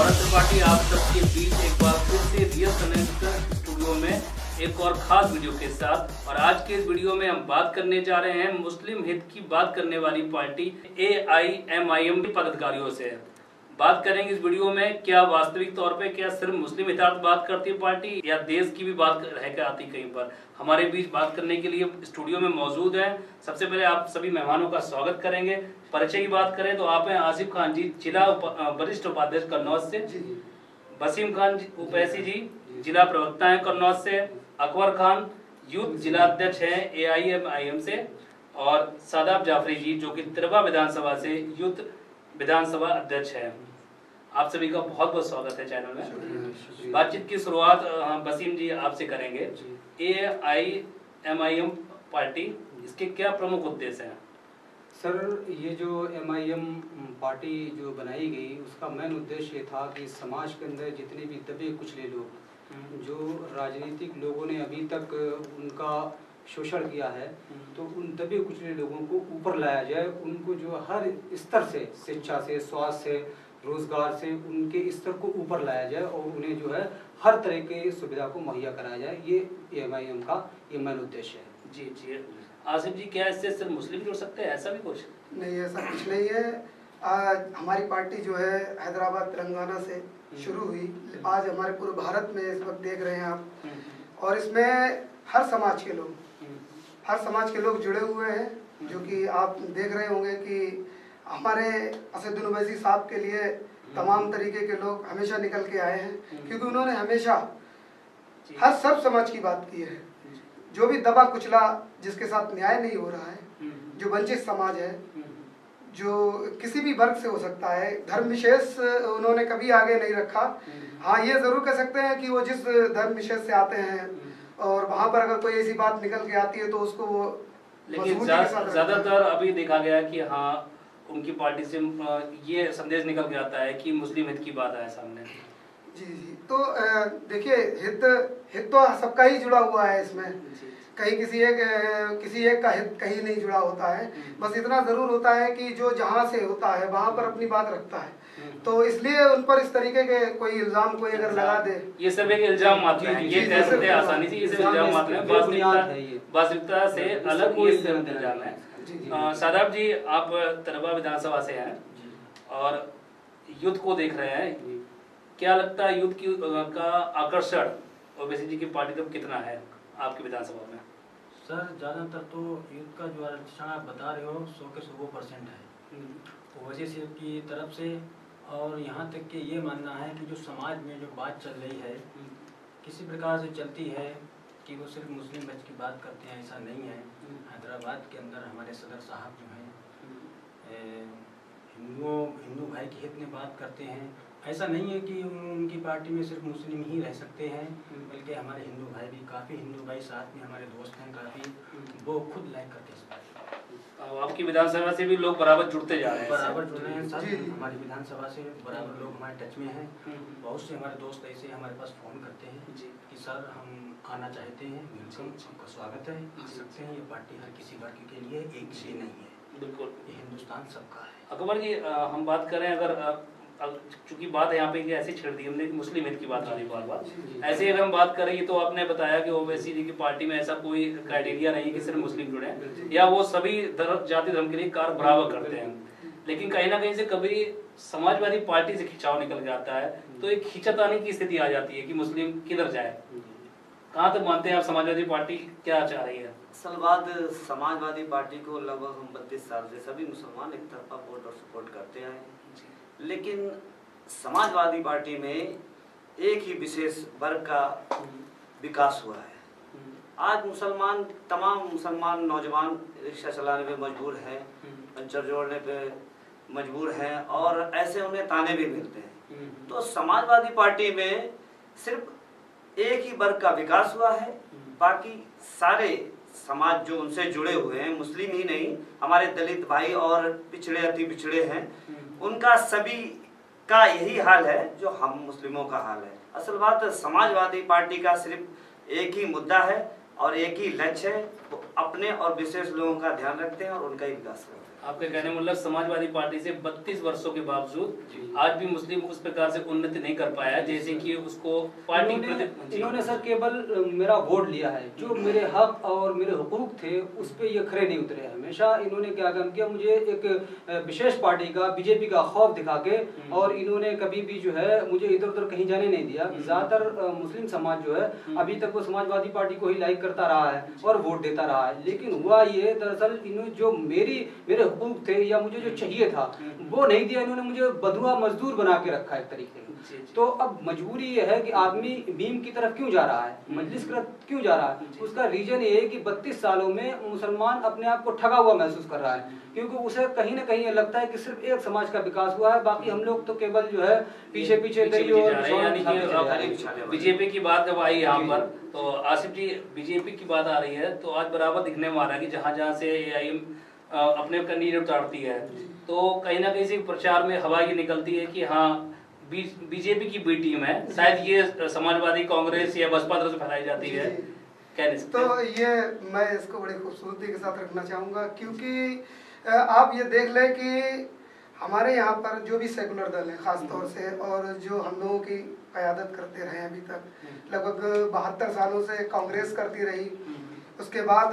भारत त्रिपाठी आप सबके बीच एक बार फिर से रियल कनेक्ट स्टूडियो में एक और खास वीडियो के साथ। और आज के इस वीडियो में हम बात करने जा रहे हैं मुस्लिम हित की बात करने वाली पार्टी AIMIM के पदाधिकारियों से। बात करेंगे इस वीडियो में क्या वास्तविक तौर पे क्या सिर्फ मुस्लिम हितार्थ बात करती है पार्टी या देश की भी बात रह के आती कहीं पर। हमारे बीच बात करने के लिए स्टूडियो में मौजूद हैं। सबसे पहले आप सभी मेहमानों का स्वागत करेंगे। परिचय की बात करें तो आप हैं आसिफ खान जी, जिला वरिष्ठ उपाध्यक्ष कन्नौज से। वसीम खान उपैसी जी, जिला प्रवक्ता हैं कन्नौज से। अकबर खान यूथ जिला अध्यक्ष हैं AIMIM से। और सादाब जाफरी जी जो कि तिरवा विधानसभा से यूथ विधानसभा अध्यक्ष है। आप सभी का बहुत बहुत स्वागत है चैनल में। बातचीत की शुरुआत वसीम जी आपसे करेंगे। AIMIM पार्टी, इसके क्या प्रमुख उद्देश्य हैं? सर, ये जो MIM पार्टी जो बनाई गई उसका मेन उद्देश्य ये था कि समाज के अंदर जितने भी दबे कुचले लोग, जो राजनीतिक लोगों ने अभी तक उनका शोषण किया है, तो उन दबे कुचले लोगों को ऊपर लाया जाए। उनको जो हर स्तर से, शिक्षा से, स्वास्थ्य से, रोजगार से, उनके स्तर को ऊपर लाया जाए और उन्हें जो है हर तरह के सुविधा को मुहैया कराया जाए। ये MIM का ये मेन उद्देश्य है। जी जी। आसिफ जी, क्या इससे सिर्फ मुस्लिम जुड़ सकते हैं, ऐसा भी कुछ? नहीं, ऐसा कुछ नहीं है। हमारी पार्टी जो है हैदराबाद तेलंगाना से शुरू हुई, आज हमारे पूरे भारत में इस वक्त देख रहे हैं आप, और इसमें हर समाज के लोग जुड़े हुए हैं। जो कि आप देख रहे होंगे कि हमारे असदुद्दीन ओवैसी साहब के लिए तमाम तरीके के लोग हमेशा निकल के आए हैं, क्योंकि उन्होंने हमेशा हर सब समाज की बात की है। जो भी दबा कुचला, जिसके साथ न्याय नहीं हो रहा है, जो वंचित समाज है, जो किसी भी वर्ग से हो सकता है, धर्म विशेष उन्होंने कभी आगे नहीं रखा। हाँ, ये जरूर कह सकते हैं कि वो जिस धर्म विशेष से आते हैं और वहाँ पर अगर कोई ऐसी बात निकल के आती है तो उसको वो, लेकिन ज्यादातर अभी देखा गया कि हाँ उनकी पार्टी से ये संदेश निकल के आता है कि मुस्लिम हित की बात आए सामने। जी जी। तो देखिए, हित तो सबका ही जुड़ा हुआ है इसमें। कहीं किसी एक का हित कहीं नहीं जुड़ा होता है। बस इतना जरूर होता है कि जो जहाँ से होता है वहाँ पर अपनी बात रखता है। तो इसलिए उन पर इस तरीके के कोई इल्जाम कोई अगर लगा दे, ये सब एक इल्जाम मात्र है, ये कह सकते हैं आसानी से, ये सब इल्जाम मात्र है, वास्तविकता से अलग ये इल्जाम है। सादाब जी, आप तिरवा विधानसभा से हैं और युद्ध को देख रहे हैं। क्या लगता है युद्ध की का आकर्षण ओवैसी जी की पार्टी तक कितना है आपकी विधानसभा में? सर, ज़्यादातर तो युद्ध का जो आरक्षण आप बता रहे हो 100 के 100% है ओवैसी जी की तरफ से। और यहाँ तक कि ये मानना है कि जो समाज में जो बात चल रही है किसी प्रकार से चलती है कि वो सिर्फ मुस्लिम बच की बात करते हैं, ऐसा नहीं है। हैदराबाद के अंदर हमारे सदर साहब जो हैं हिंदू भाई के हित में बात करते हैं। ऐसा नहीं है कि उनकी पार्टी में सिर्फ मुस्लिम ही रह सकते हैं, बल्कि हमारे हिंदू भाई भी, काफ़ी हिंदू भाई साथ में हमारे दोस्त हैं काफ़ी, वो खुद लाइक करते हैं इस पार्टी। आपकी विधानसभा से भी लोग बराबर जुड़ते जा रहे हैं? बराबर जुड़ रहे हैं सर, हमारी विधानसभा से बराबर लोग हमारे टच में हैं। बहुत से हमारे दोस्त ऐसे हमारे पास फ़ोन करते हैं कि सर हम आना चाहते हैं, वेलकम, आपका स्वागत है, आ सकते हैं। ये पार्टी हर किसी वर्ग के लिए एक से नहीं है, बिल्कुल, ये हिंदुस्तान सबका है। अकबर जी, हम बात करें अगर चूंकि बात यहाँ पे ऐसी छेड़ दी हमने मुस्लिम हित की बात आ रही बार बार, ऐसे अगर हम बात करें तो आपने बताया कि ओवैसी जी की पार्टी में ऐसा कोई क्राइटेरिया नहीं है कि सिर्फ मुस्लिम जुड़े हैं या वो सभी जाति धर्म के लिए कार्य बराबर करते हैं। लेकिन कहीं ना कहीं से कभी समाजवादी पार्टी से खिंचाव निकल के आता है तो एक खिंचाताने की स्थिति आ जाती है कि मुस्लिम किधर जाए। कहाँ तक मानते हैं आप समाजवादी पार्टी क्या चाह रही है? असल बात, समाजवादी पार्टी को लगभग हम 32 साल से सभी मुसलमान एक तरफा वोट और सपोर्ट करते आए हैं। लेकिन समाजवादी पार्टी में एक ही विशेष वर्ग का विकास हुआ है। आज तमाम मुसलमान नौजवान रिक्शा चलाने पे मजबूर हैं, पंचर जोड़ने पे मजबूर हैं और ऐसे उन्हें ताने भी मिलते हैं। तो समाजवादी पार्टी में सिर्फ एक ही वर्ग का विकास हुआ है, बाकी सारे समाज जो उनसे जुड़े हुए हैं, मुस्लिम ही नहीं, हमारे दलित भाई और पिछड़े अति पिछड़े हैं, उनका सभी का यही हाल है जो हम मुस्लिमों का हाल है। असल बात, समाजवादी पार्टी का सिर्फ एक ही मुद्दा है और एक ही लक्ष्य है, वो अपने और विशेष लोगों का ध्यान रखते हैं और उनका ही विकास करते हैं। आपके कहने मतलब समाजवादी पार्टी से 32 वर्षों के बावजूद आज भी मुस्लिम उस प्रकार से उन्नति नहीं कर पाया जैसे कि उसको पार्टी इन्होंने सर केवल मेरा वोट लिया है, जो मेरे हक और मेरे हुकूक थे उस पे ये खरे नहीं उतरे। हमेशा इन्होंने क्या काम किया, मुझे एक विशेष पार्टी का बीजेपी का खौफ दिखा के, और इन्होंने कभी भी जो है मुझे इधर उधर कहीं जाने नहीं दिया। ज्यादातर मुस्लिम समाज जो है अभी तक वो समाजवादी पार्टी को ही लाइक करता रहा है और वोट देता रहा है, लेकिन हुआ ये दरअसल इन्होंने जो मेरे हुकूक थे या मुझे जो चाहिए था वो नहीं दिया। इन्होंने मुझे बदुआ मजदूर बना के रखा है एक तरीके से। तो अब मजबूरी ये है कि आदमी बीम की तरफ क्यों जा रहा है, मजलिस की तरफ क्यों जा रहा है। उसका रीजन ये है कि 32 सालों में मुसलमान अपने आप को ठगा हुआ महसूस कर रहा है, क्योंकि उसे कहीं ना कहीं ये लगता है कि सिर्फ एक समाज का विकास हुआ है, बाकी हम लोग तो केवल जो है पीछे पीछे बीजेपी की बात जब आई यहाँ पर तो आसिफ जी बीजेपी की बात आ रही है तो आज बराबर दिखने में आ रहा है कि जहाँ जहाँ से AIM अपने कैंडिडेट उतारती है तो कहीं ना कहीं से प्रचार में हवा ये निकलती है कि हाँ बीजेपी की बी टीम है, शायद ये समाजवादी कांग्रेस या बसपा तरफ से फैलाई जाती है। तो ये मैं इसको बड़ी खूबसूरती के साथ रखना चाहूँगा, क्योंकि आप ये देख लें कि हमारे यहाँ पर जो भी सेकुलर दल है ख़ास तौर से, और जो हम लोगों की क़यादत करते रहे अभी तक, लगभग 72 सालों से कांग्रेस करती रही। उसके बाद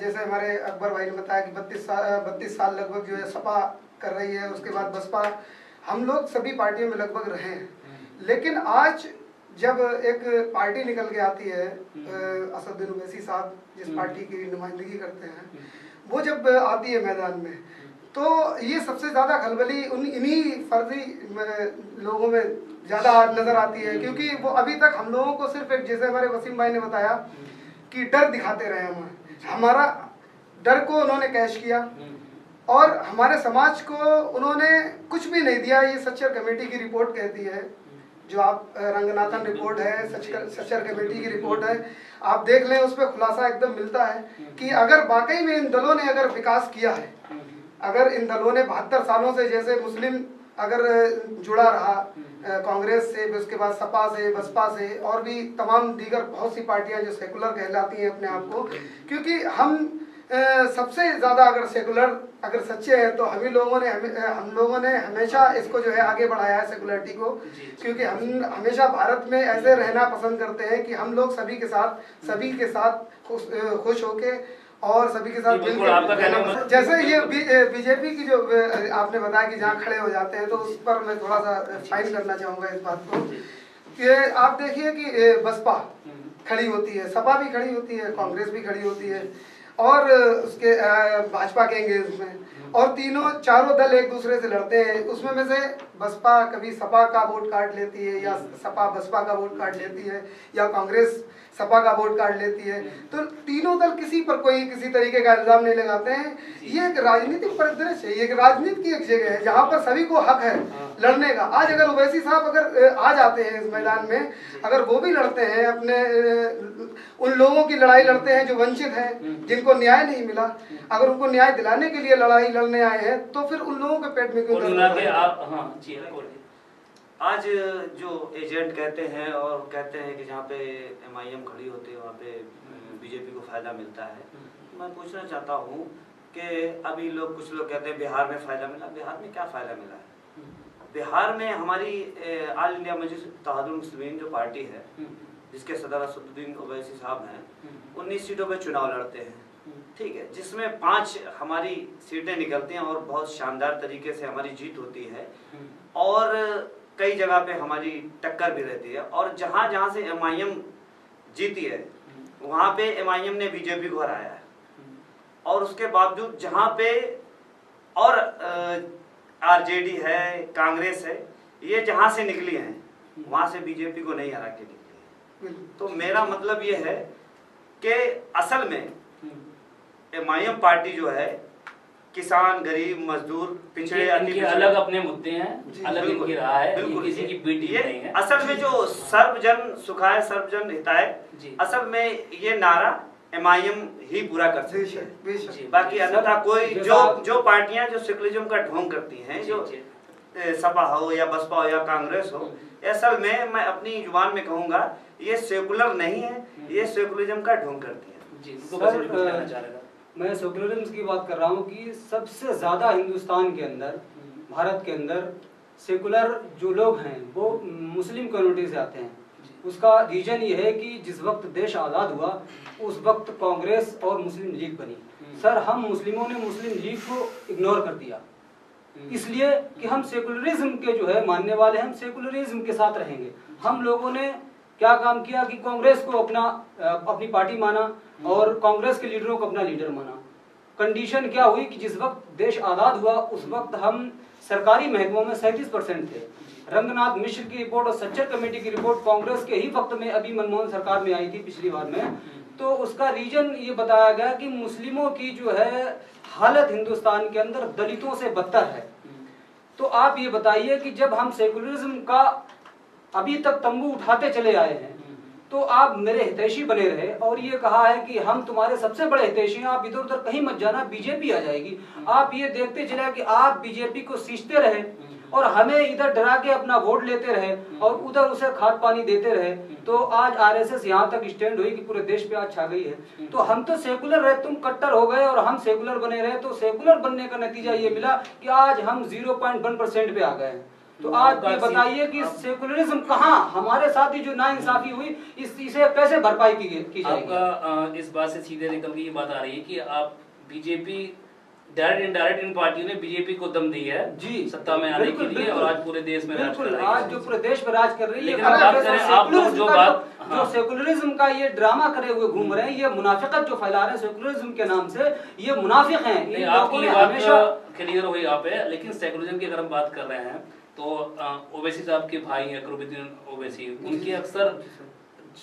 जैसे हमारे अकबर भाई ने बताया कि 32 साल लगभग जो है सपा कर रही है, उसके बाद बसपा, हम लोग सभी पार्टियों में लगभग रहे हैं। लेकिन आज जब एक पार्टी निकल के आती है, असदुद्दीन ओवैसी साहब जिस पार्टी की नुमाइंदगी करते हैं, वो जब आती है मैदान में, तो ये सबसे ज़्यादा खलबली इन्हीं फर्जी लोगों में ज़्यादा नज़र आती है, क्योंकि वो अभी तक हम लोगों को सिर्फ एक, जैसे हमारे वसीम भाई ने बताया कि डर दिखाते रहे, हमारा डर को उन्होंने कैश किया और हमारे समाज को उन्होंने कुछ भी नहीं दिया। ये सच्चर कमेटी की रिपोर्ट कहती है, जो आप रंगनाथन रिपोर्ट है, सच्चर कमेटी की रिपोर्ट है, आप देख लें, उस पर खुलासा एकदम मिलता है कि अगर वाकई में इन दलों ने अगर विकास किया है, अगर इन दलों ने 72 सालों से, जैसे मुस्लिम अगर जुड़ा रहा कांग्रेस से, उसके बाद सपा से, बसपा से, और भी तमाम दीगर बहुत सी पार्टियां जो सेकुलर कहलाती हैं अपने आप को, क्योंकि हम सबसे ज़्यादा अगर सेकुलर अगर सच्चे हैं तो हम लोगों ने हमेशा इसको जो है आगे बढ़ाया है सेकुलरिटी को, क्योंकि हम हमेशा भारत में ऐसे रहना पसंद करते हैं कि हम लोग सभी के साथ खुश होके और सभी के साथ मिलकर, जैसे ये बीजेपी की जो आपने बताया कि जहाँ खड़े हो जाते हैं, तो उस पर मैं थोड़ा सा फाइन करना चाहूँगा इस बात को कि आप देखिए कि बसपा खड़ी होती है, सपा भी खड़ी होती है, कांग्रेस भी खड़ी होती है, और उसके भाजपा के एंगेज में, और चारों दल एक दूसरे से लड़ते हैं। उसमें में से बसपा कभी सपा का वोट काट लेती है, या सपा बसपा का वोट काट लेती है, या कांग्रेस सपा का वोट काट लेती है। तो तीनों दल किसी पर कोई किसी तरीके का इल्जाम नहीं लगाते हैं। ये एक राजनीतिक परिदृश्य है, ये एक राजनीति की एक जगह है जहाँ पर सभी को हक है लड़ने का। आज अगर ओवैसी साहब अगर आ जाते हैं इस मैदान में, अगर वो भी लड़ते हैं, अपने उन लोगों की लड़ाई लड़ते हैं जो वंचित हैं, जिनको न्याय नहीं मिला, अगर उनको न्याय दिलाने के लिए लड़ाई लड़ने आए हैं, तो फिर उन लोगों के पेट में क्यों दर्द? आज जो एजेंट कहते हैं और कहते हैं कि जहाँ पे MIM खड़ी होती है वहाँ पे बीजेपी को फायदा मिलता है, मैं पूछना चाहता हूँ कि अभी कुछ लोग कहते हैं बिहार में फायदा मिला। बिहार में क्या फायदा मिला है? बिहार में हमारी ऑल इंडिया मजलिस इत्तेहादुल मुस्लिमीन जो पार्टी है, जिसके सदर असदुद्दीन ओवैसी साहब हैं, 19 सीटों पर चुनाव लड़ते हैं, ठीक है, जिसमें 5 हमारी सीटें निकलती हैं और बहुत शानदार तरीके से हमारी जीत होती है, और कई जगह पे हमारी टक्कर भी रहती है। और जहाँ जहाँ से MIM जीती है वहाँ पे MIM ने बीजेपी को हराया है, और उसके बावजूद जहाँ पे और RJD है, कांग्रेस है, ये जहाँ से निकली हैं वहाँ से बीजेपी को नहीं हरा के निकली है। तो मेरा मतलब ये है कि असल में MIM पार्टी जो है किसान, गरीब, मजदूर, पिछड़े, अलग अपने मुद्दे हैं, अलग इनकी राह है, बिल्कुल किसी की बेटी नहीं है। असल में जो सर्वजन सुखाय सर्वजन हिताय, असल में ये नारा MIM ही पूरा कर सकती है। बाकी अन्यथा कोई जो पार्टियां जो सेकुलरिज्म का ढोंग करती हैं, जो सपा हो या बसपा हो या कांग्रेस हो, असल में मैं अपनी जुबान में कहूँगा ये सेकुलर नहीं है, ये सेकुलरिज्म का ढोंग करती है। मैं सेकुलरिज्म की बात कर रहा हूँ कि सबसे ज़्यादा हिंदुस्तान के अंदर, भारत के अंदर सेकुलर जो लोग हैं वो मुस्लिम कम्युनिटी से आते हैं। उसका रीजन ये है कि जिस वक्त देश आज़ाद हुआ उस वक्त कांग्रेस और मुस्लिम लीग बनी। सर, हम मुस्लिमों ने मुस्लिम लीग को इग्नोर कर दिया, इसलिए कि हम सेकुलरिज्म के जो है मानने वाले, हम सेकुलरिज्म के साथ रहेंगे। हम लोगों ने क्या काम किया कि कांग्रेस को अपनी पार्टी माना और कांग्रेस के लीडरों को अपना लीडर माना। कंडीशन क्या हुई कि जिस वक्त देश आज़ाद हुआ उस वक्त हम सरकारी महकमों में 37% थे। रंगनाथ मिश्र की रिपोर्ट और सच्चर कमेटी की रिपोर्ट कांग्रेस के ही वक्त में अभी मनमोहन सरकार में आई थी पिछली बार में, तो उसका रीजन ये बताया गया कि मुस्लिमों की जो है हालत हिंदुस्तान के अंदर दलितों से बदतर है। तो आप ये बताइए कि जब हम सेकुलरिज्म का अभी तक तंबू उठाते चले आए हैं तो आप मेरे हितैषी बने रहे और ये कहा है कि हम तुम्हारे सबसे बड़े हितैषी हैं, आप इधर उधर कहीं मत जाना, बीजेपी आ जाएगी। आप ये देखते चले कि आप बीजेपी को सींचते रहे और हमें इधर डरा के अपना वोट लेते रहे और उधर उसे खाद पानी देते रहे, तो आज आरएसएस यहाँ तक स्टैंड हुई कि पूरे देश पे आज छा गई है। तो हम तो सेकुलर रहे, तुम कट्टर हो गए और हम सेकुलर बने रहे, तो सेकुलर बनने का नतीजा ये मिला कि आज हम 0.1% पे आ गए हैं। तो आज ये बताइए कि सेकुलरिज्म कहाँ, हमारे साथ ही जो नाइंसाफी हुई इसे कैसे भरपाई की जाएगी? आपका इस बात से सीधे निकल के ये बात आ रही है कि आप बीजेपी डायरेक्ट इनडायरेक्ट इन पार्टियों ने बीजेपी को दम दी है जी सत्ता में आने के लिए और आज पूरे देश में राज कर रही है। आज जो पूरे देश में राज कर रही है। लेकिन बात करें आप लोग जो सेकुलरिज्म का ये ड्रामा करे हुए घूम रहे हैं, ये मुनाफिकत जो फैला रहे हैं सेकुलरिज्म के नाम से, ये मुनाफिक हैं। इन लोगों ने हमेशा क्लियर हुई यहाँ पे। लेकिन सेकुलरिज्म की अगर हम बात कर रहे हैं तो ओवैसी साहब के भाई हैं अकरुद्दीन ओवैसी, उनके अक्सर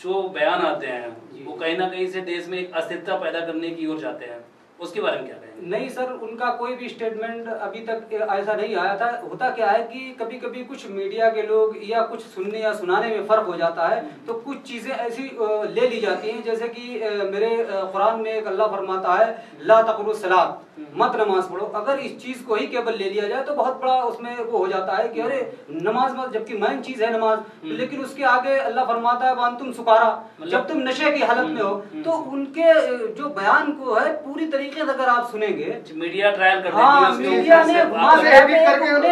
जो बयान आते हैं वो कहीं ना कहीं से देश में एक अस्थिरता पैदा करने की ओर जाते हैं, उसके बारे में क्या कहेंगे? नहीं सर, उनका कोई भी स्टेटमेंट अभी तक ऐसा नहीं आया था। होता क्या है कि कभी कभी कुछ मीडिया के लोग या कुछ सुनने या सुनाने में फर्क हो जाता है, तो कुछ चीजें ऐसी ले ली जाती हैं। जैसे कि मेरे कुरान में एक अल्लाह फरमाता है ला तक़रबुस सलात, मत नमाज पढ़ो। अगर इस चीज को ही केवल ले लिया जाए तो बहुत बड़ा उसमें वो हो जाता है कि अरे नमाज मत, जबकि मेन चीज है नमाज, लेकिन उसके आगे अल्लाह फरमाता है वान तुम सुकारा, जब तुम नशे की हालत में हो। तो उनके जो बयान को है पूरी तरीके से अगर आप सुनेंगे, मीडिया ट्रायल कर मीडिया ने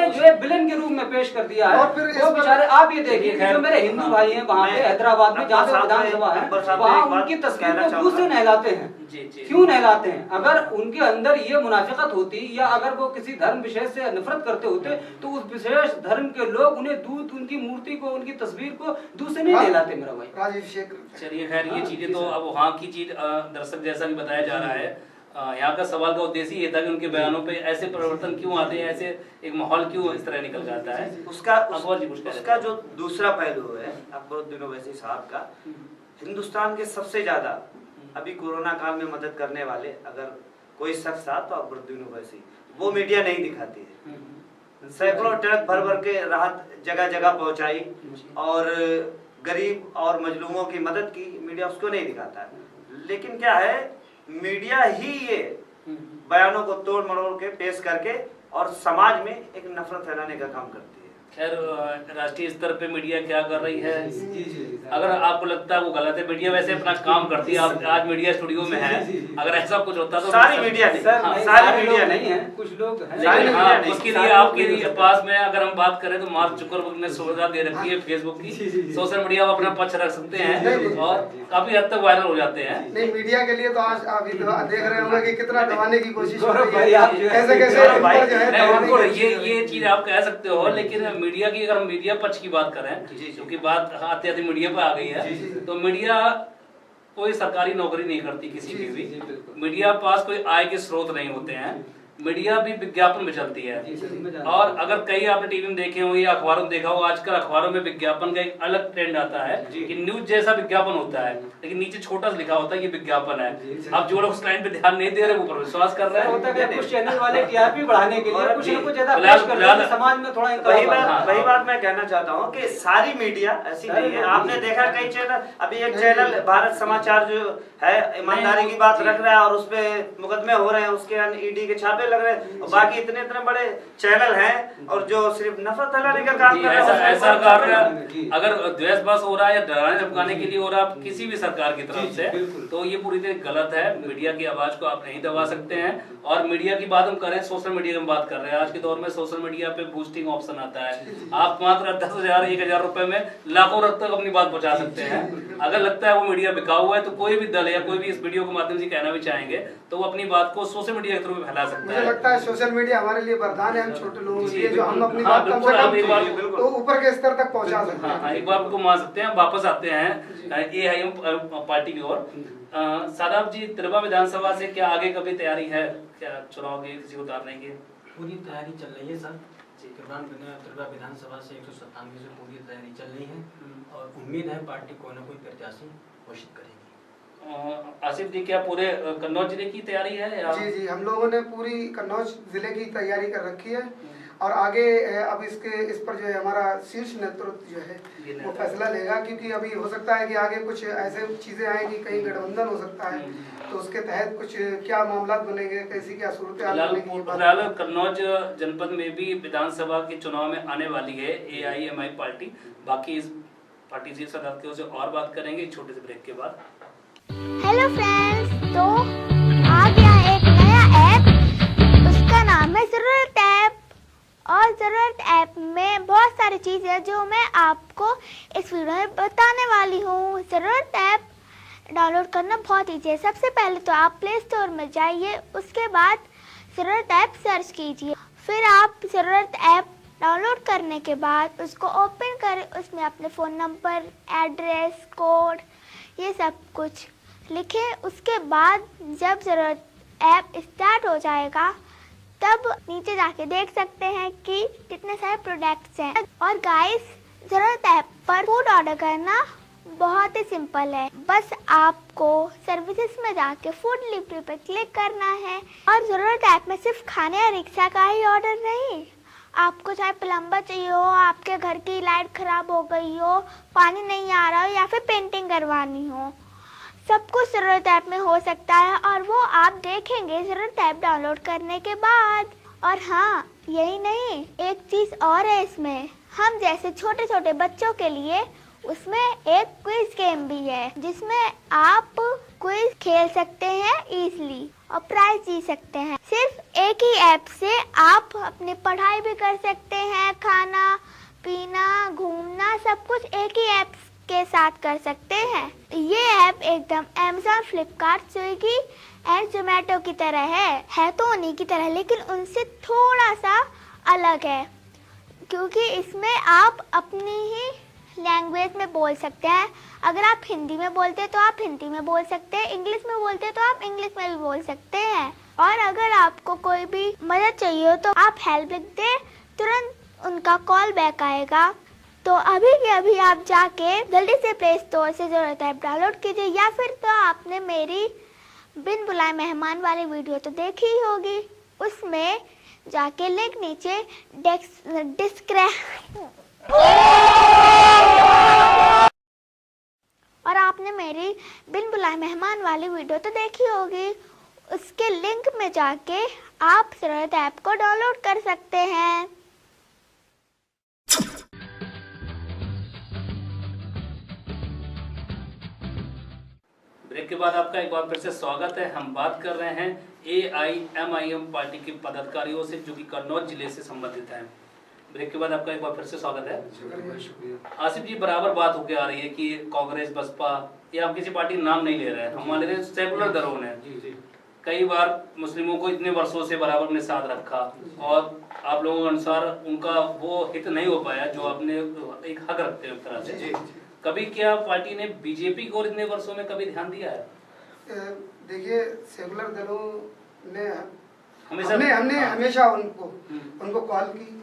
जो है विलेन के रूप में पेश कर दिया है। और फिर वो बेचारे, आप ये देखिए जो मेरे हिंदू भाई हैं वहाँ पे हैदराबाद में जहाँ पे विधानसभा है, वहाँ उनकी तस्वीर को क्यों से नहलाते हैं? क्यों नहलाते हैं? अगर उनके अंदर ये मुनाफिकत होती या अगर वो किसी धर्म विशेष से नफरत करते होते तो उस विशेष धर्म के लोग उन्हें दूध, उनकी मूर्ति को, उनकी तस्वीर को दूध से नहीं नहलाते मेरा भाई। चलिए खैर, ये चीजें तो अब वहाँ की चीज दर्शक जैसा भी बताया जा रहा है। यहाँ का सवाल का उद्देश्य ये था कि उनके बयानों पे ऐसे परिवर्तन क्यों आते हैं, ऐसे एक माहौल क्यों इस तरह निकल जाता है। उसका जो दूसरा पहलू है अकरुद्दीन ओवैसी साहब का, हिंदुस्तान के सबसे ज्यादा अभी कोरोना काल में मदद करने वाले अगर कोई शख्स था तो अकरुद्दीन ओवैसी, वो मीडिया नहीं दिखाती है। सैकड़ों ट्रक भर भर के राहत जगह जगह पहुंचाई और गरीब और मजलूमों की मदद की, मीडिया उसको नहीं दिखाता है। लेकिन क्या है, मीडिया ही ये बयानों को तोड़ मरोड़ के पेश करके और समाज में एक नफरत फैलाने का काम करती है। खैर, राष्ट्रीय स्तर पे मीडिया क्या कर रही है, अगर आपको लगता है वो गलत है, मीडिया वैसे अपना काम करती है। आप आज मीडिया स्टूडियो में है, अगर ऐसा कुछ होता तो सारी मीडिया नहीं है, कुछ लोग हैं। लेकिन हाँ, उसके लिए आपके लिए पास में अगर हम बात करें तो मार्क जुकरबर्ग ने सुविधा दे रखी है फेसबुक की, सोशल मीडिया में अपना पक्ष रख सकते हैं और काफी हद तक वायरल हो जाते हैं। नहीं, मीडिया के लिए तो आज अभी देख रहे होंगे कि कितना दबाने की कोशिश हो रही है, कैसे कैसे ये चीज आप कह सकते हो। लेकिन मीडिया की, अगर हम मीडिया पक्ष की बात करें, क्योंकि बात आते आते मीडिया पे आ गई है, तो मीडिया कोई सरकारी नौकरी नहीं करती किसी की भी। मीडिया पास कोई आय के स्रोत नहीं होते हैं। मीडिया भी विज्ञापन में चलती है। और अगर कई आपने टीवी में देखे हो या अखबारों में देखा हो, आजकल अखबारों में विज्ञापन का एक अलग ट्रेंड आता है कि न्यूज जैसा विज्ञापन होता है, लेकिन नीचे छोटा सा लिखा होता है कि विज्ञापन है। अब जो लोग उस लाइन पे ध्यान नहीं दे रहे वो पर विश्वास कर रहे हैं। कुछ चैनल वाले टीआरपी बढ़ाने के लिए कुछ न कुछ ज्यादा समाज में थोड़ा वही बात मैं कहना चाहता हूँ कि सारी मीडिया ऐसी नहीं है। आपने देखा कई चैनल, अभी एक चैनल भारत समाचार जो है ईमानदारी की बात रख रहा है और उसपे मुकदमे हो रहे हैं, उसके ईडी के छापे लग रहे हैं, बाकी इतने इतने बड़े चैनल हैं और जो सिर्फ नफरत फैलाने का काम कर रहे हैं। ऐसा कार्य अगर द्वेष बस हो रहा है या डराने धमकाने के लिए हो रहा है किसी भी सरकार की तरफ से, तो ये पूरी तरह गलत है। मीडिया की आवाज को आप नहीं दबा सकते हैं। और मीडिया की बात हम करें, सोशल मीडिया की बात कर रहे हैं। आज के दौर में सोशल मीडिया पे बूस्टिंग ऑप्शन आता है, आप मात्र 10,000 1,000 रुपए में लाखों तक अपनी बात पहुंचा सकते हैं। अगर लगता है वो मीडिया बिकाऊ है तो कोई भी दल या कोई भी इस वीडियो के माध्यम से कहना भी चाहेंगे तो वो अपनी बात को सोशल मीडिया के थ्रू भी फैला सकता है। मुझे लगता है सोशल मीडिया हमारे लिए वरदान है, हम छोटे लोगों के लिए, जो हम अपनी बात कम से कम तो ऊपर के स्तर तक पहुंचा सकते हैं। एक बार को मान सकते हैं। वापस आते हैं एआईएम पार्टी की ओर। सादाब जी, तिरवा विधानसभा से क्या आगे कभी तैयारी है, क्या चुनाव की किसी को उतारने की? पूरी तैयारी चल रही है सर। तिरवा विधानसभा से 197 से पूरी तैयारी चल रही है और उम्मीद है पार्टी कोई ना कोई प्रत्याशी घोषित करेगी। आसिफ जी, क्या पूरे कन्नौज जिले की तैयारी है या? जी, हम लोगों ने पूरी कन्नौज जिले की तैयारी कर रखी है और आगे अब इस पर जो है हमारा शीर्ष नेतृत्व जो है वो फैसला लेगा, क्योंकि अभी हो सकता है कि आगे कुछ ऐसे चीजें आएंगी, कहीं गठबंधन हो सकता है, तो उसके तहत कुछ क्या मामला बनेंगे, कैसी क्या सूरत फिलहाल कन्नौज जनपद में भी विधानसभा के चुनाव में आने वाली है एआईएमआई पार्टी। बाकी इस पार्टी से सदस्यों से और बात करेंगे छोटे से ब्रेक के बाद। हेलो फ्रेंड्स, तो आ गया एक नया ऐप, उसका नाम है ज़रूरत ऐप। और ज़रूरत ऐप में बहुत सारी चीज़ें हैं जो मैं आपको इस वीडियो में बताने वाली हूँ। ज़रूरत ऐप डाउनलोड करना बहुत ईजी है। सबसे पहले तो आप प्ले स्टोर में जाइए, उसके बाद ज़रूरत ऐप सर्च कीजिए, फिर आप ज़रूरत ऐप डाउनलोड करने के बाद उसको ओपन करें। उसमें अपने फ़ोन नंबर, एड्रेस, कोड, ये सब कुछ लिखें। उसके बाद जब ज़रूरत ऐप स्टार्ट हो जाएगा तब नीचे जाके देख सकते हैं कि कितने सारे प्रोडक्ट्स हैं। और गाइस, ज़रूरत ऐप पर फूड ऑर्डर करना बहुत ही सिंपल है। बस आपको सर्विसेज में जाके फूड डिलीवरी पर क्लिक करना है। और ज़रूरत ऐप में सिर्फ खाने या रिक्शा का ही ऑर्डर नहीं, आपको चाहे प्लम्बर चाहिए हो, आपके घर की लाइट खराब हो गई हो, पानी नहीं आ रहा हो या फिर पेंटिंग करवानी हो, सब कुछ ज़रूरत ऐप में हो सकता है। और वो आप देखेंगे ज़रूरत ऐप डाउनलोड करने के बाद। और हाँ, यही नहीं, एक चीज़ और है इसमें। हम जैसे छोटे छोटे बच्चों के लिए उसमें एक क्विज गेम भी है, जिसमें आप क्विज खेल सकते हैं इजीली और प्राइज जीत सकते हैं। सिर्फ एक ही ऐप से आप अपनी पढ़ाई भी कर सकते हैं, खाना पीना, घूमना, सब कुछ एक ही ऐप के साथ कर सकते हैं। ये ऐप एकदम Amazon, Flipkart, Swiggy and Zomato की तरह है तो उन्हीं की तरह, लेकिन उनसे थोड़ा सा अलग है, क्योंकि इसमें आप अपनी ही लैंग्वेज में बोल सकते हैं। अगर आप हिंदी में बोलते हैं तो आप हिंदी में बोल सकते हैं, इंग्लिश में बोलते हैं तो आप इंग्लिश में भी बोल सकते हैं। और अगर आपको कोई भी मदद चाहिए हो तो आप हेल्प लिख दें, तुरंत उनका कॉल बैक आएगा। तो अभी के अभी आप जाके जल्दी से प्ले स्टोर से ज़रूरत ऐप डाउनलोड कीजिए, या फिर तो आपने मेरी बिन बुलाए मेहमान वाली वीडियो तो देखी ही होगी, उसमें जाके लिंक नीचे और आपने मेरी बिन बुलाए मेहमान वाली वीडियो तो देखी होगी, उसके लिंक में जाके आप ज़रूरत ऐप को डाउनलोड कर सकते हैं। ब्रेक के बाद आपका एक बार फिर से स्वागत है। हम बात कर रहे हैं एआईएमआईएम पार्टी के पदाधिकारियों से जो कि कन्नौज जिले से संबंधित हैं। ब्रेक के बाद आपका एक बार फिर से स्वागत है। आसिफ जी, बराबर बात होकर आ रही है कि कांग्रेस, बसपा या हम किसी पार्टी का नाम नहीं ले रहे हैं, हम मान ले रहे हैं सेकुलर दलों ने कई बार मुस्लिमों को इतने वर्षों से बराबर अपने साथ रखा और आप लोगों के अनुसार उनका वो हित नहीं हो पाया जो अपने एक हक रखते हैं। एक तरह से कभी क्या पार्टी ने बीजेपी को इतने वर्षों में कभी ध्यान दिया है? देखिए, सेकुलर दलों ने हमने हमेशा उनको कॉल की।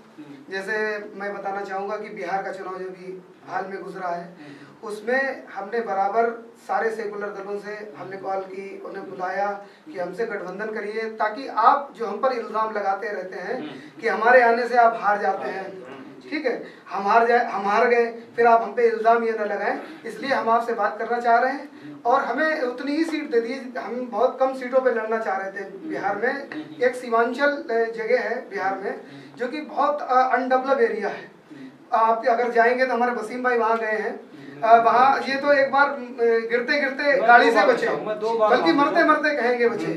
जैसे मैं बताना चाहूँगा कि बिहार का चुनाव जो भी हाल में गुजरा है, उसमें हमने बराबर सारे सेकुलर दलों से हमने कॉल की, उन्हें बुलाया कि हमसे गठबंधन करिए, ताकि आप जो हम पर इल्ज़ाम लगाते रहते हैं कि हमारे आने से आप हार जाते हैं, ठीक है, हम हार गए, फिर आप हम पे इल्ज़ाम ये न लगाएं। इसलिए हम आपसे बात करना चाह रहे हैं और हमें उतनी ही सीट दे दीजिए। हम बहुत कम सीटों पे लड़ना चाह रहे थे बिहार में। एक सीमांचल जगह है बिहार में जो कि बहुत अनडेवलप एरिया है। आप अगर जाएंगे तो हमारे वसीम भाई वहाँ गए हैं, वहाँ ये तो एक बार गिरते गिरते गाड़ी से बचे, बल्कि मरते मरते कहेंगे बचे,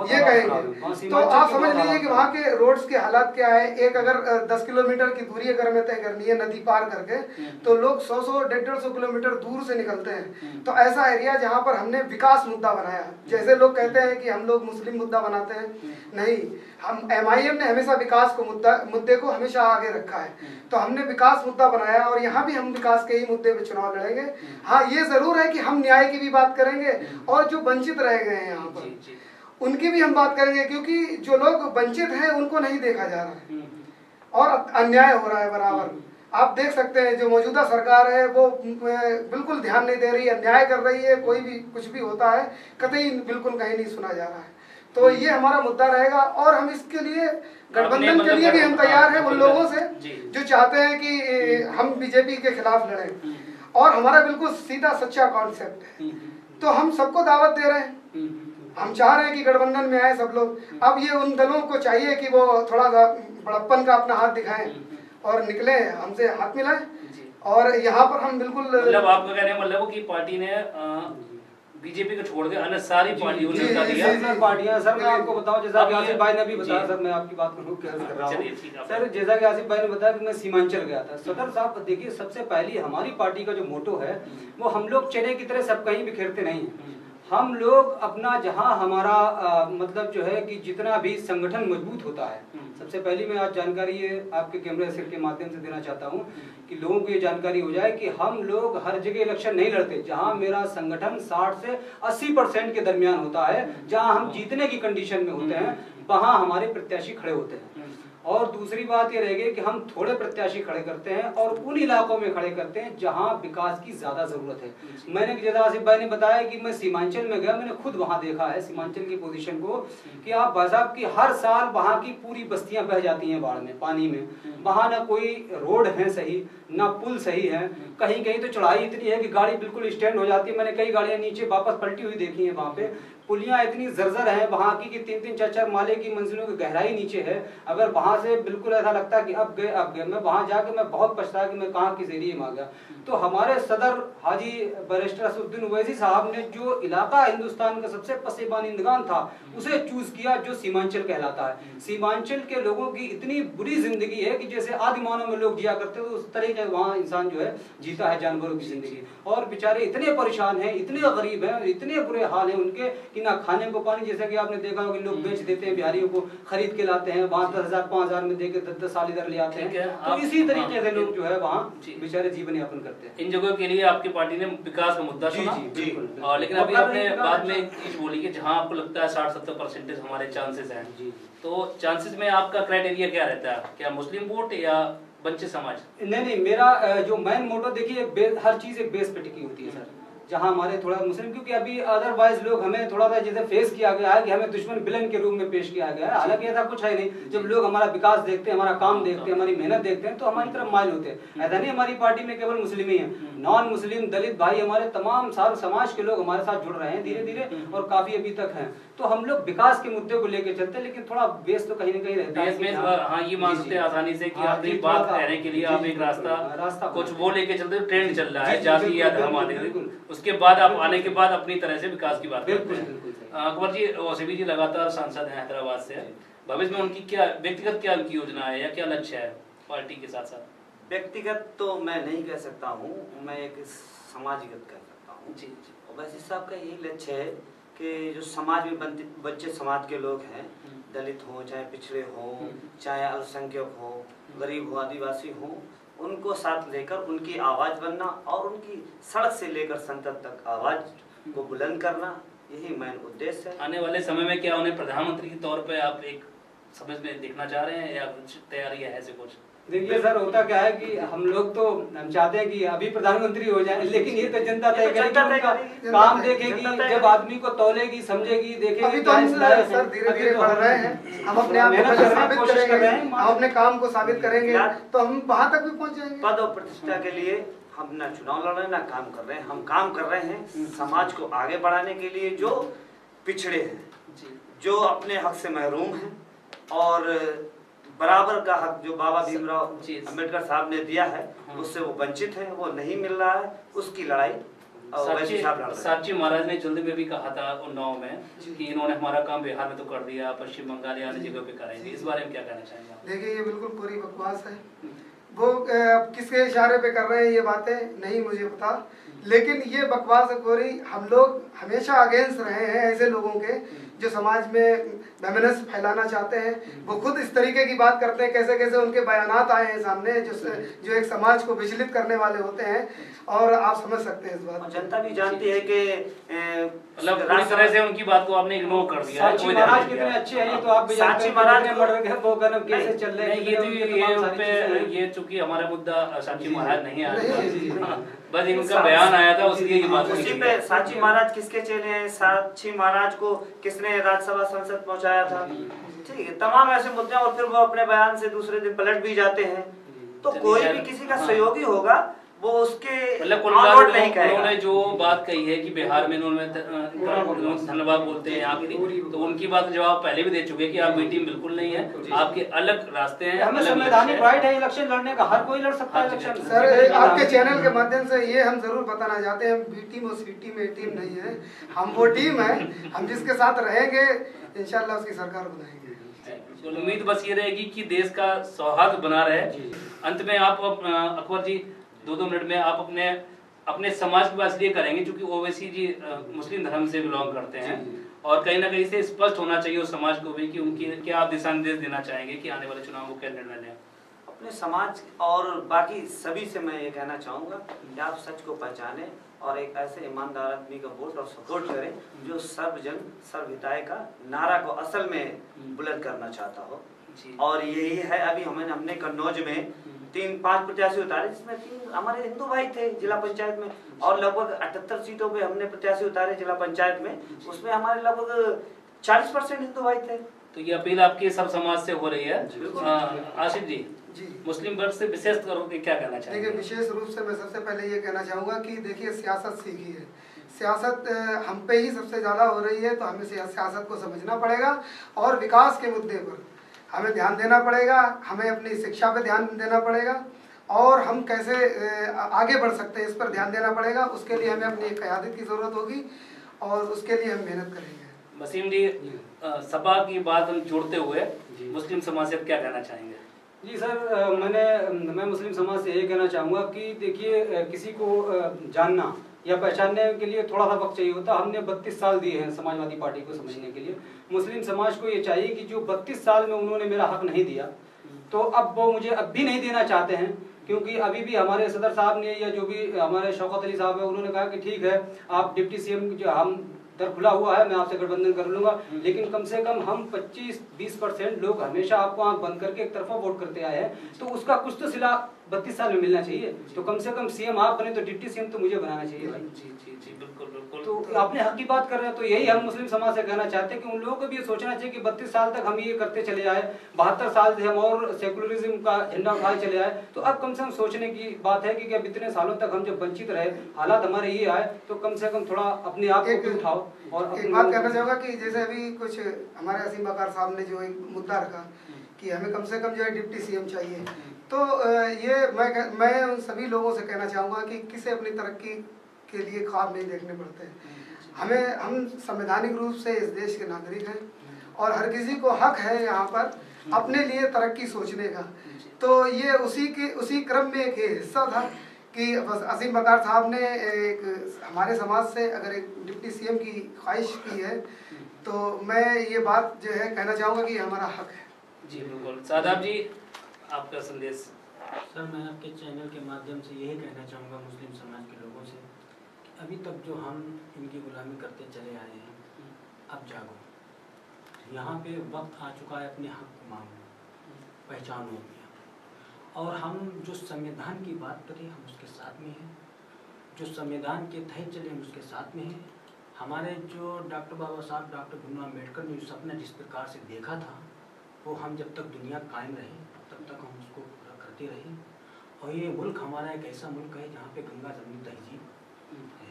ये कहेंगे। तो आप समझ लीजिए कि वहाँ के रोड्स के हालात क्या है। एक अगर 10 किलोमीटर की दूरी अगर हमें तय करनी है नदी पार करके, तो लोग 100 150 किलोमीटर दूर से निकलते हैं। तो ऐसा एरिया जहाँ पर हमने विकास मुद्दा बनाया, जैसे लोग कहते हैं कि हम लोग मुस्लिम मुद्दा बनाते हैं, नहीं, हम MIM ने हमेशा विकास को मुद्दे को हमेशा आगे रखा है। तो हमने विकास मुद्दा बनाया और यहाँ भी हम विकास के ही मुद्दे पे चुनाव लड़ेंगे। हाँ, ये जरूर है कि हम न्याय की भी बात करेंगे और जो वंचित रह गए हैं यहाँ पर उनकी भी हम बात करेंगे, क्योंकि जो लोग वंचित हैं उनको नहीं देखा जा रहा है और अन्याय हो रहा है बराबर। आप देख सकते हैं जो मौजूदा सरकार है वो बिल्कुल ध्यान नहीं दे रही, अन्याय कर रही है। कोई भी कुछ भी होता है कतई बिल्कुल कहीं नहीं सुना जा रहा है। तो ये हमारा मुद्दा रहेगा और हम इसके लिए गठबंधन के लिए भी हम तैयार हैं उन लोगों से जो चाहते हैं कि हम बीजेपी के खिलाफ लड़ें। और हमारा बिल्कुल सीधा सच्चा कॉन्सेप्ट है, तो हम सबको दावत दे रहे हैं। हम चाह रहे हैं कि गठबंधन में आए सब लोग। अब ये उन दलों को चाहिए कि वो थोड़ा सा बड़प्पन का अपना हाथ दिखाएं और निकले, हमसे हाथ मिलाएं। और यहाँ पर हम बिल्कुल मतलब आपका कहने का मतलब कि पार्टी ने बीजेपी को छोड़ के अन्य सारी पार्टियों ने बता दिया। पार्टियां सर, मैं आपको बताऊं, जैसा कि आसिफ भाई ने भी बताया सर, मैं आपकी बात को कर रहा हूं सर। जैसा कि आसिफ भाई ने बताया कि मैं सीमांचल गया था। सदर साहब देखिए, सबसे पहली हमारी पार्टी का जो मोटो है वो हम लोग चने की तरह सब कहीं बिखेरते नहीं हैं। हम लोग अपना जहां हमारा मतलब जो है कि जितना भी संगठन मजबूत होता है, सबसे पहली मैं आज जानकारी ये आपके कैमरे सेट के माध्यम से देना चाहता हूं कि लोगों को ये जानकारी हो जाए कि हम लोग हर जगह इलेक्शन नहीं लड़ते। जहां मेरा संगठन 60 से 80% के दरमियान होता है, जहां हम जीतने की कंडीशन में होते हैं, वहां हमारे प्रत्याशी खड़े होते हैं। और दूसरी बात ये रह गई कि हम थोड़े प्रत्याशी खड़े करते हैं और उन इलाकों में खड़े करते हैं जहां विकास की ज्यादा जरूरत है। मैंने जैसा आसिफ भाई ने बताया कि मैं सीमांचल में गया, मैंने खुद वहां देखा है सीमांचल की पोजीशन को कि आप भाई साहब की हर साल वहां की पूरी बस्तियां बह जाती हैं बाढ़ में, पानी में। वहां ना कोई रोड है सही, ना पुल सही है, कहीं कहीं तो चढ़ाई इतनी है कि गाड़ी बिल्कुल स्टैंड हो जाती है। मैंने कई गाड़ियां नीचे वापस पलटी हुई देखी है। वहां पे पुलियां इतनी जर्जर हैं वहां की कि 3-3 4-4 माले की मंजिलों की गहराई नीचे है। अगर वहां से बिल्कुल ऐसा लगता है कि अब गए मैं वहां जाके मैं बहुत पछताया कि मैं कहाँ किस एरिए में आ गया। तो हमारे सदर हाजी बैरिस्टर असदुद्दीन ओवैसी साहब ने जो इलाका हिंदुस्तान का सबसे पसेबानिंदगान था उसे चूज किया, जो सीमांचल कहलाता है। सीमांचल के लोगों की इतनी बुरी जिंदगी है कि जैसे आदि मानव में लोग जिया करते थे उस तरह के वहाँ इंसान जो है जीता है जानवरों की जिंदगी। और बेचारे इतने परेशान हैं, इतने गरीब हैं, इतने बुरे हाल हैं उनके कि ना खाने को पानी, जैसा कि आपने देखा होगा लोग बेच देते हैं, बिहारियों को खरीद के लाते हैं, वहाँ 10,000 5,000 में देके 10 साल इधर ले आते हैं। तो इसी तरीके से लोग जो है वहाँ बेचारे जीवन यापन करते हैं। इन जगहों के लिए आपकी पार्टी ने विकास का मुद्दा सुना। और लेकिन अभी आपने बाद में एक चीज बोली कि जहाँ आपको लगता है 60-70% हमारे चांसेस हैं, तो चांसेस में आपका क्राइटेरिया क्या रहता है? क्या मुस्लिम वोट या वंचित समाज? नहीं, मेरा जो मेन मोटो देखिए, हर चीज एक बेस पे टिकी होती है सर। जहां हमारे थोड़ा मुस्लिम, क्योंकि अभी अदरवाइज लोग हमें थोड़ा सा जैसे फेस किया गया है कि हमें दुश्मन विलन के रूप में पेश किया गया है। हालांकि ऐसा कुछ है नहीं। जब लोग हमारा विकास देखते हैं, हमारा काम देखते हैं, हमारी मेहनत देखते हैं, तो हमारी तरफ माइल होते हैं। ऐसा नहीं हमारी पार्टी में केवल मुस्लिम ही है, नॉन मुस्लिम दलित भाई हमारे तमाम सारे समाज के लोग हमारे साथ जुड़ रहे हैं धीरे धीरे और काफी अभी तक हैं। तो हम लोग विकास के मुद्दे को लेकर चलते हैं, लेकिन थोड़ा बेस तो कहीं ना कहीं रहता है। हाँ, ये मान सकते हैं आसानी से कि अपनी बात कहने के लिए आप एक रास्ता कुछ वो लेके चलते, ट्रेंड चल रहा है जाति या धर्म आदि, उसके बाद आप आने के बाद अपनी तरह से विकास की बात करते हैं। अकबर जी, ओसीबी जी लगातार सांसद हैं हैदराबाद से, भविष्य में उनकी क्या व्यक्तिगत क्या उनकी योजना है या क्या लक्ष्य है पार्टी के साथ साथ? व्यक्तिगत तो मैं नहीं कह सकता हूँ, मैं एक समाजगत कह सकता हूँ। जी, ओवैसी साहब का यही लक्ष्य है कि जो समाज में बच्चे समाज के लोग हैं, दलित हो चाहे पिछड़े हो चाहे अल्पसंख्यक हो, गरीब हो, आदिवासी हो, उनको साथ लेकर उनकी आवाज बनना और उनकी सड़क से लेकर संसद तक आवाज को बुलंद करना, यही मेन उद्देश्य है। आने वाले समय में क्या उन्हें प्रधानमंत्री के तौर पे आप एक समझ में देखना चाह रहे हैं या कुछ तैयारी है ऐसे कुछ? देखिए सर, होता क्या है कि हम लोग तो हम चाहते हैं कि अभी प्रधानमंत्री हो जाए, लेकिन ये तो जनता तय करेगी, उनका काम देखेगी, जब आदमी को तौलेगी, समझेगी, देखेगी। अभी तो हम सर धीरे-धीरे बढ़ रहे हैं, हम अपने आप को साबित करेंगे, हम अपने काम को साबित करेंगे तो हम वहाँ तक भी पहुँच जाएंगे। पद और प्रतिष्ठा के लिए हम ना चुनाव लड़ रहे हैं ना काम कर रहे हैं, हम काम कर रहे हैं समाज को आगे बढ़ाने के लिए, जो पिछड़े हैं, जो अपने हक से महरूम हैं, और बराबर का हक जो बाबा भीमराव अम्बेडकर साहब ने दिया है उससे वो वंचित है, वो नहीं मिल रहा है, उसकी लड़ाई साची महाराज ने जल्दी में भी कहा था उन्नाव में कि इन्होंने हमारा काम बिहार में तो कर दिया, पश्चिम बंगाल या अन्य जगह पे करेंगे। इस बारे में क्या कहना चाहेंगे? देखिए ये बिल्कुल पूरी बकवास है। वो किसके इशारे पे कर रहे हैं ये बातें नहीं मुझे पता, लेकिन ये बकवास पूरी हम लोग हमेशा अगेंस्ट रहे हैं ऐसे लोगों के जो समाज में वैमनस फैलाना चाहते हैं। वो खुद इस तरीके की बात करते हैं, कैसे कैसे उनके बयानात आए हैं सामने जो एक समाज को विचलित करने वाले होते हैं, और आप समझ सकते हैं इस बात। जनता भी जानती है कि मतलब पूरी तरह से उनकी बात को आपने इग्नोर कर दिया। साची महाराज कितने अच्छे हैं ये तो आप भी जानते हैं, महाराज मर्डर के वो कैसे चल रहे हैं। ये चूंकि हमारा मुद्दा साची महाराज नहीं आया, बस उनका बयान आया था, उसलिए ये बात उसी पे साची महाराज किसके चेले हैं, साची महाराज को किसने राज्यसभा संसद पहुंचाया था, ठीक है, तमाम ऐसे मुद्दे, और फिर वो अपने बयान से दूसरे दिन पलट भी जाते हैं। तो कोई भी किसी का सहयोगी होगा वो उसके मतलब उन्होंने जो बात कही है कि बिहार में उन्होंने धन्यवाद बोलते हैं यहाँ की, तो उनकी बात जवाब पहले भी दे चुके हैं कि आप बी टीम बिल्कुल नहीं है, आपके अलग रास्ते हैं, हमें संवैधानिक राइट है इलेक्शन लड़ने का, हर कोई लड़ सकता है इलेक्शन। सर आपके चैनल के माध्यम से ये हम जरूर बताना चाहते हैं, बी टीम और सी टीम ए टीम नहीं है, हम वो टीम है, हम जिसके साथ रहेंगे इंशाल्लाह उसकी सरकार बनाएंगे। उम्मीद बस ये रहेगी कि देश का सौहार्द बना रहे। अंत में आप अकबर जी 2-2 मिनट में आप अपने समाज की बात इसलिए करेंगे क्योंकि ओवैसी जी मुस्लिम धर्म से बिलोंग करते हैं, और कहीं ना कहीं से स्पष्ट होना चाहिए उस समाज को भी कि उनकी क्या आप दिशा निर्देश देना चाहेंगे कि आने वाले चुनाव को क्या निर्णय लें? अपने समाज और बाकी सभी से मैं ये कहना चाहूँगा कि आप सच को पहचानें और एक ऐसे ईमानदार आदमी का वोट और सपोर्ट करें जो सर्वजन सर्वहिताय का नारा को असल में बुलंद करना चाहता हो। और यही है, अभी हमने कन्नौज में 3-5 प्रत्याशी उतारे, जिसमें 3 हमारे हिंदू भाई थे जिला पंचायत में, और लगभग 78 सीटों पे हमने प्रत्याशी उतारे जिला पंचायत में, उसमें हमारे लगभग 40% हिंदू भाई थे। तो ये अपील आपकी सब समाज से हो रही है। आसिफ जी, मुस्लिम वर्ग से विशेष तौर पर क्या कहना चाहेंगे? देखिए विशेष रूप से मैं सबसे पहले ये कहना चाहूँगा कि देखिए सियासत सीखी है, सियासत हम पे ही सबसे ज़्यादा हो रही है, तो हमें सियासत को समझना पड़ेगा और विकास के मुद्दे पर हमें ध्यान देना पड़ेगा, हमें अपनी शिक्षा पे ध्यान देना पड़ेगा, और हम कैसे आगे बढ़ सकते हैं इस पर ध्यान देना पड़ेगा। उसके लिए हमें अपनी क़यादत की ज़रूरत होगी और उसके लिए हम मेहनत करेंगे। वसीम जी, सपा की बात हम जोड़ते हुए मुस्लिम समाज से क्या कहना चाहेंगे? जी सर, मैं मुस्लिम समाज से ये कहना चाहूँगा कि देखिए किसी को जानना या पहचानने के लिए थोड़ा सा वक्त चाहिए होता। हमने 32 साल दिए हैं समाजवादी पार्टी को समझने के लिए। मुस्लिम समाज को ये चाहिए कि जो 32 साल में उन्होंने मेरा हक नहीं दिया, तो अब वो मुझे अब भी नहीं देना चाहते हैं, क्योंकि अभी भी हमारे सदर साहब ने या जो भी हमारे शौकत अली साहब है उन्होंने कहा कि ठीक है आप डिप्टी सीएम जो हम दर खुला हुआ है, मैं आपसे गठबंधन कर लूंगा, लेकिन कम से कम हम 25-20% लोग हमेशा आपको आंख बंद करके एक तरफा वोट करते आए हैं, तो उसका कुछ तो सिला 32 साल में मिलना चाहिए। तो कम से कम सीएम आप बने तो डिप्टी सीएम तो मुझे बनाना चाहिए भाई। जी बिल्कुल। तो अपने हक की बात कर रहे हैं, तो यही हम मुस्लिम समाज से कहना चाहते हैं कि उन लोगों को भी ये सोचना चाहिए कि 32 साल तक हम ये करते चले आए, 72 साल से हम और सेकुलरिज्म का झंडा उठाए चले आए, तो अब कम से कम सोचने की बात है कि अब इतने सालों तक हम जब वंचित रहे, हालात हमारे ये आए, तो कम से कम थोड़ा अपने आप को भी उठाओ। और एक बात कहना चाहूँगा कि जैसे अभी कुछ हमारे असीम बकार साहब ने जो एक मुद्दा रखा कि हमें कम से कम जो है डिप्टी सीएम चाहिए, तो ये मैं उन सभी लोगों से कहना चाहूँगा कि किसे अपनी तरक्की के लिए ख्वाब नहीं देखने पड़ते हैं। हम संवैधानिक रूप से इस देश के नागरिक हैं और हर किसी को हक है यहाँ पर अपने लिए तरक्की सोचने का। तो ये उसी क्रम में एक हिस्सा था कि बस असीम बकार साहब ने एक हमारे समाज से अगर एक डिप्टी सीएम की ख्वाहिश की है, तो मैं ये बात जो है कहना चाहूँगा कि हमारा हक है। जी बिल्कुल। सादाब जी, आपका संदेश? सर, मैं आपके चैनल के माध्यम से यही कहना चाहूँगा मुस्लिम समाज के लोगों से, अभी तक जो हम इनकी गुलामी करते चले आए हैं, अब जागो। यहाँ पे वक्त आ चुका है अपने हक को मांगो, पहचानो अपने, और हम जो संविधान की बात करें हम उसके साथ में हैं, जो संविधान के तहत चले हम उसके साथ में हैं। हमारे जो डॉक्टर बाबा साहब डॉक्टर भीमराव अम्बेडकर ने जो सपना जिस प्रकार से देखा था वो हम जब तक दुनिया कायम रहे तब तक हम उसको पूरा करते रहे। और ये मुल्क हमारा एक ऐसा मुल्क है जहाँ पे गंगा जमुनी तहजीब है,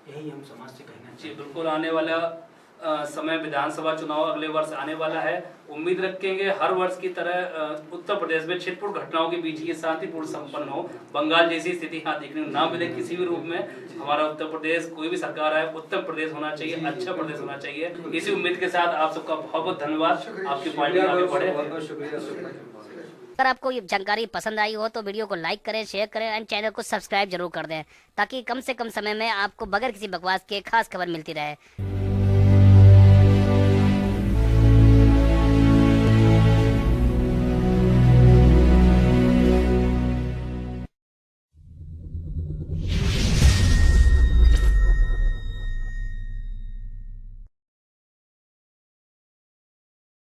यही हम समाज से कहना जी चाहिए। बिल्कुल। आने वाला समय विधानसभा चुनाव अगले वर्ष आने वाला है। उम्मीद रखेंगे हर वर्ष की तरह उत्तर प्रदेश में छिटपुट घटनाओं के बीच ये शांतिपूर्ण संपन्न हो, बंगाल जैसी स्थिति यहाँ देखने को ना मिले किसी भी रूप में। हमारा उत्तर प्रदेश कोई भी सरकार आए उत्तर प्रदेश होना चाहिए, अच्छा प्रदेश होना चाहिए। इसी उम्मीद के साथ आप सबका बहुत बहुत धन्यवाद। आपकी पार्टी आगे बढ़े। अगर आपको ये जानकारी पसंद आई हो तो वीडियो को लाइक करें, शेयर करें एंड चैनल को सब्सक्राइब जरूर कर दें ताकि कम से कम समय में आपको बगैर किसी बकवास के खास खबर मिलती रहे।